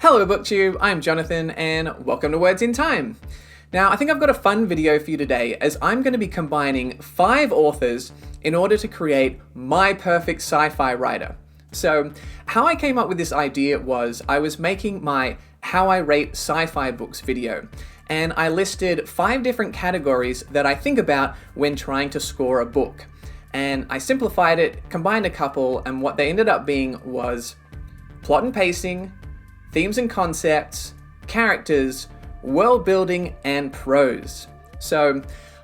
Hello BookTube, I'm Jonathan and welcome to Words in Time. Now I think I've got a fun video for you today as I'm going to be combining 5 authors in order to create my perfect sci-fi writer. So how I came up with this idea was I was making my How I Rate Sci-Fi Books video and I listed 5 different categories that I think about when trying to score a book. And I simplified it, combined a couple, and what they ended up being was plot and pacing, themes and concepts, characters, world building, and prose. So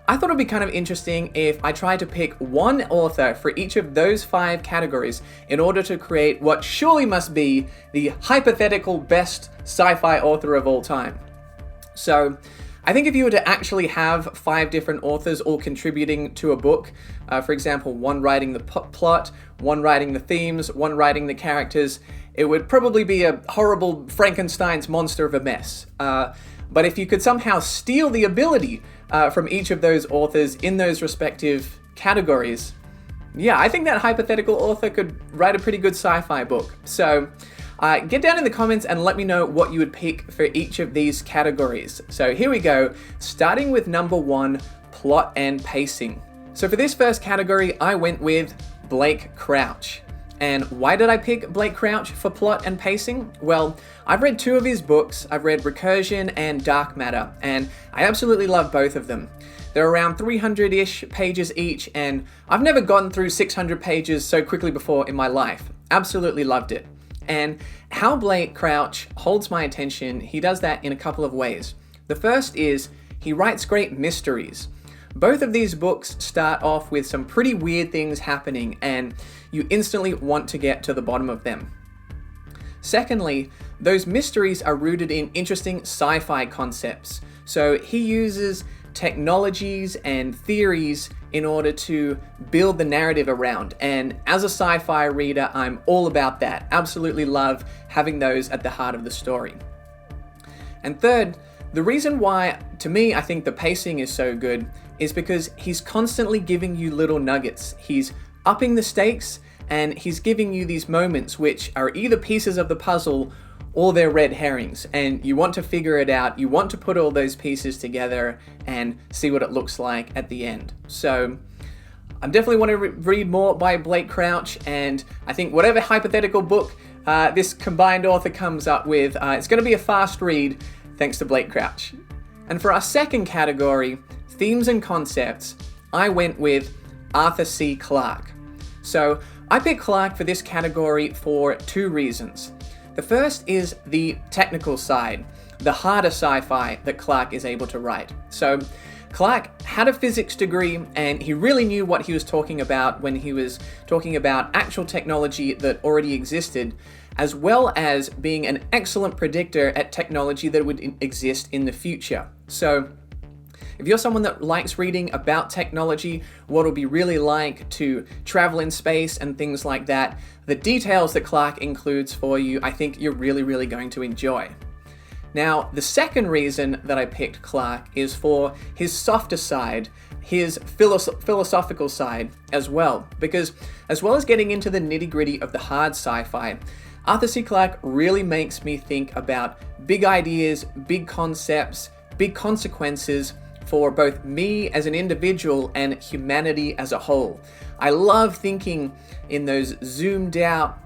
I thought it would be kind of interesting if I tried to pick one author for each of those 5 categories in order to create what surely must be the hypothetical best sci-fi author of all time. So I think if you were to actually have 5 different authors all contributing to a book, for example, one writing the plot, one writing the themes, one writing the characters, it would probably be a horrible Frankenstein's monster of a mess. But if you could somehow steal the ability from each of those authors in those respective categories, yeah, I think that hypothetical author could write a pretty good sci-fi book. So get down in the comments and let me know what you would pick for each of these categories. So here we go, starting with number 1, plot and pacing. So for this first category, I went with Blake Crouch. And why did I pick Blake Crouch for plot and pacing? Well, I've read 2 of his books. I've read Recursion and Dark Matter, and I absolutely love both of them. They're around 300-ish pages each, and I've never gotten through 600 pages so quickly before in my life. Absolutely loved it. And how Blake Crouch holds my attention, he does that in a couple of ways. The first is he writes great mysteries. Both of these books start off with some pretty weird things happening and you instantly want to get to the bottom of them. Secondly, those mysteries are rooted in interesting sci-fi concepts. So he uses technologies and theories in order to build the narrative around. And as a sci-fi reader, I'm all about that. Absolutely love having those at the heart of the story. And third, the reason why, to me, I think the pacing is so good is because he's constantly giving you little nuggets. He's upping the stakes and he's giving you these moments which are either pieces of the puzzle or they're red herrings, and you want to figure it out. You want to put all those pieces together and see what it looks like at the end. So I definitely want to read more by Blake Crouch, and I think whatever hypothetical book this combined author comes up with, it's going to be a fast read thanks to Blake Crouch. And for our second category, themes and concepts, I went with Arthur C. Clarke. So I picked Clarke for this category for 2 reasons. The first is the technical side, the harder sci-fi that Clarke is able to write. So Clarke had a physics degree and he really knew what he was talking about when he was talking about actual technology that already existed, as well as being an excellent predictor at technology that would exist in the future. So if you're someone that likes reading about technology, what it'll be really like to travel in space and things like that, the details that Clarke includes for you, I think you're really going to enjoy. Now, the second reason that I picked Clarke is for his softer side, his philosophical side as well, because as well as getting into the nitty-gritty of the hard sci-fi, Arthur C. Clarke really makes me think about big ideas, big concepts, big consequences for both me as an individual and humanity as a whole. I love thinking in those zoomed out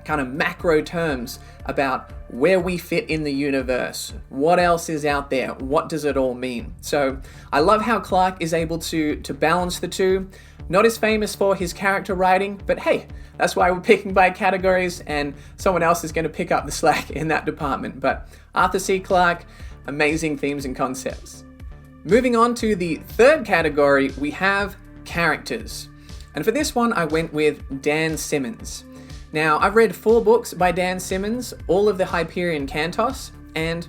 kind of macro terms about where we fit in the universe, what else is out there, what does it all mean? So I love how Clarke is able to balance the two. Not as famous for his character writing, but hey, that's why we're picking by categories and someone else is going to pick up the slack in that department. But Arthur C. Clarke, amazing themes and concepts. Moving on to the third category, we have characters. And for this one, I went with Dan Simmons. Now, I've read 4 books by Dan Simmons, all of the Hyperion Cantos, and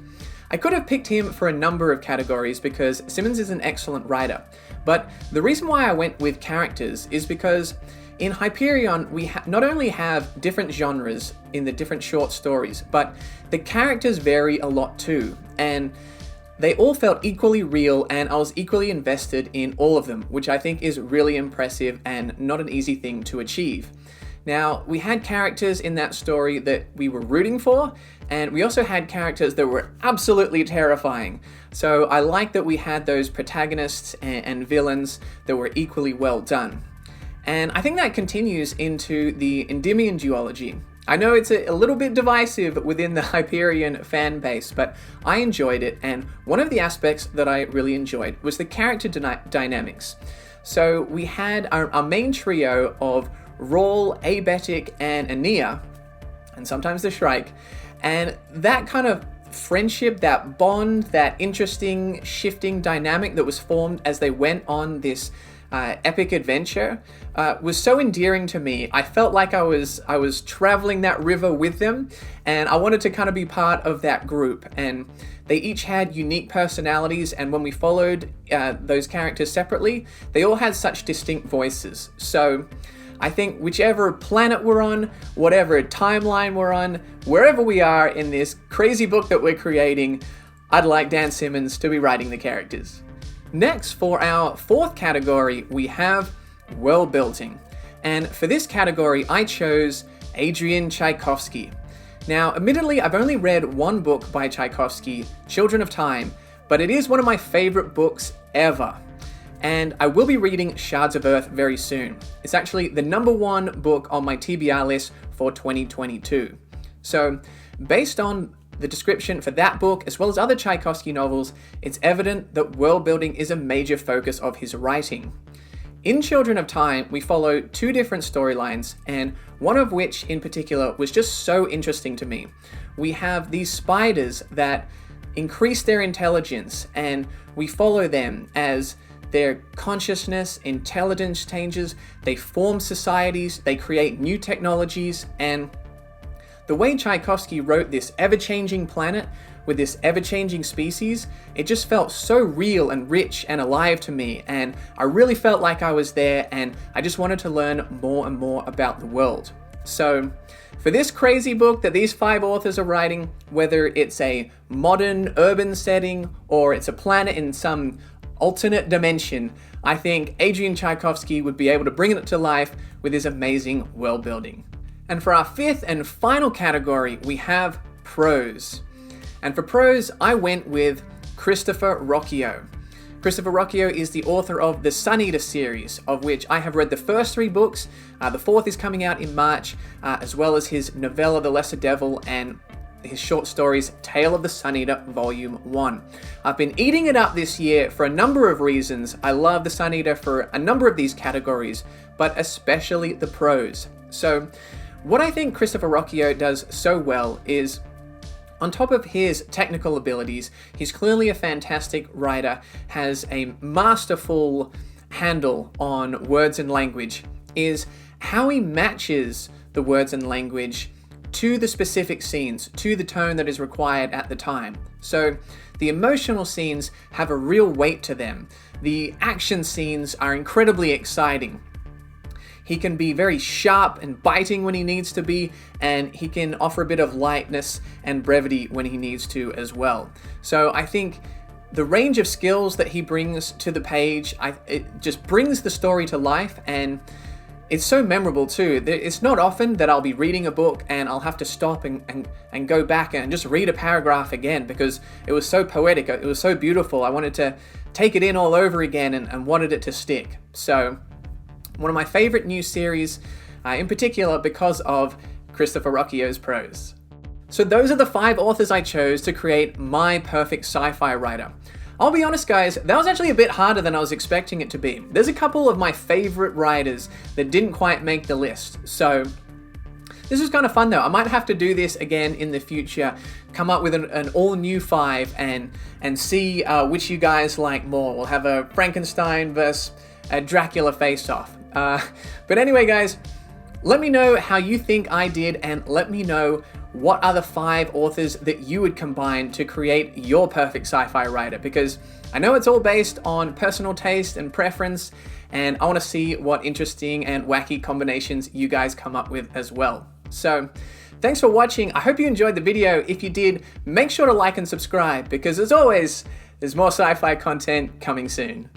I could have picked him for a number of categories because Simmons is an excellent writer. But the reason why I went with characters is because in Hyperion, we not only have different genres in the different short stories, but the characters vary a lot too. And they all felt equally real and I was equally invested in all of them, which I think is really impressive and not an easy thing to achieve. Now, we had characters in that story that we were rooting for, And we also had characters that were absolutely terrifying. So I like that we had those protagonists and villains that were equally well done. And I think that continues into the Endymion duology. I know it's a little bit divisive within the Hyperion fan base, but I enjoyed it, and one of the aspects that I really enjoyed was the character dynamics. So we had our main trio of Rawl, Abetic, and Aeneas, and sometimes the Shrike, and that kind of friendship, that bond, that interesting shifting dynamic that was formed as they went on this epic adventure was so endearing to me. I felt like I was traveling that river with them, and I wanted to kind of be part of that group. And they each had unique personalities, and when we followed those characters separately, they all had such distinct voices. So I think whichever planet we're on, whatever timeline we're on, wherever we are in this crazy book that we're creating, I'd like Dan Simmons to be writing the characters. Next, for our fourth category, we have world building. And for this category, I chose Adrian Tchaikovsky. Now, admittedly, I've only read one book by Tchaikovsky, Children of Time, but it is one of my favorite books ever. And I will be reading Shards of Earth very soon. It's actually the #1 book on my TBR list for 2022. So, based on the description for that book, as well as other Tchaikovsky novels, it's evident that world building is a major focus of his writing. In Children of Time, we follow two different storylines, and one of which in particular was just so interesting to me. We have these spiders that increase their intelligence, and we follow them as their consciousness, intelligence changes, they form societies, they create new technologies, and the way Tchaikovsky wrote this ever-changing planet with this ever-changing species, it just felt so real and rich and alive to me, and I really felt like I was there, and I just wanted to learn more and more about the world. So, for this crazy book that these 5 authors are writing, whether it's a modern urban setting or it's a planet in some alternate dimension, I think Adrian Tchaikovsky would be able to bring it to life with his amazing world building. And for our 5th and final category, we have prose. And for prose, I went with Christopher Rocchio. Christopher Rocchio is the author of the Sun Eater series, of which I have read the first 3 books. The 4th is coming out in March, as well as his novella The Lesser Devil and his short stories Tale of the Sun Eater Volume 1. I've been eating it up this year for a number of reasons. I love the Sun Eater for a number of these categories, but especially the prose. So, what I think Christopher Rocchio does so well is, on top of his technical abilities, he's clearly a fantastic writer, has a masterful handle on words and language, is how he matches the words and language to the specific scenes, to the tone that is required at the time. So the emotional scenes have a real weight to them. The action scenes are incredibly exciting. He can be very sharp and biting when he needs to be, and he can offer a bit of lightness and brevity when he needs to as well. So I think the range of skills that he brings to the page, it just brings the story to life, and it's so memorable too. It's not often that I'll be reading a book and I'll have to stop and go back and just read a paragraph again because it was so poetic, it was so beautiful. I wanted to take it in all over again and wanted it to stick. So, one of my favorite new series, in particular because of Christopher Rocchio's prose. So those are the 5 authors I chose to create my perfect sci-fi writer. I'll be honest guys, that was actually a bit harder than I was expecting it to be. There's a couple of my favorite writers that didn't quite make the list, so this was kind of fun though. I might have to do this again in the future, come up with an all-new 5 and see which you guys like more. We'll have a Frankenstein versus a Dracula face-off. But anyway guys, let me know how you think I did, and let me know what are the 5 authors that you would combine to create your perfect sci-fi writer, because I know it's all based on personal taste and preference, and I want to see what interesting and wacky combinations you guys come up with as well. So thanks for watching. I hope you enjoyed the video. If you did, make sure to like and subscribe, because as always, there's more sci-fi content coming soon.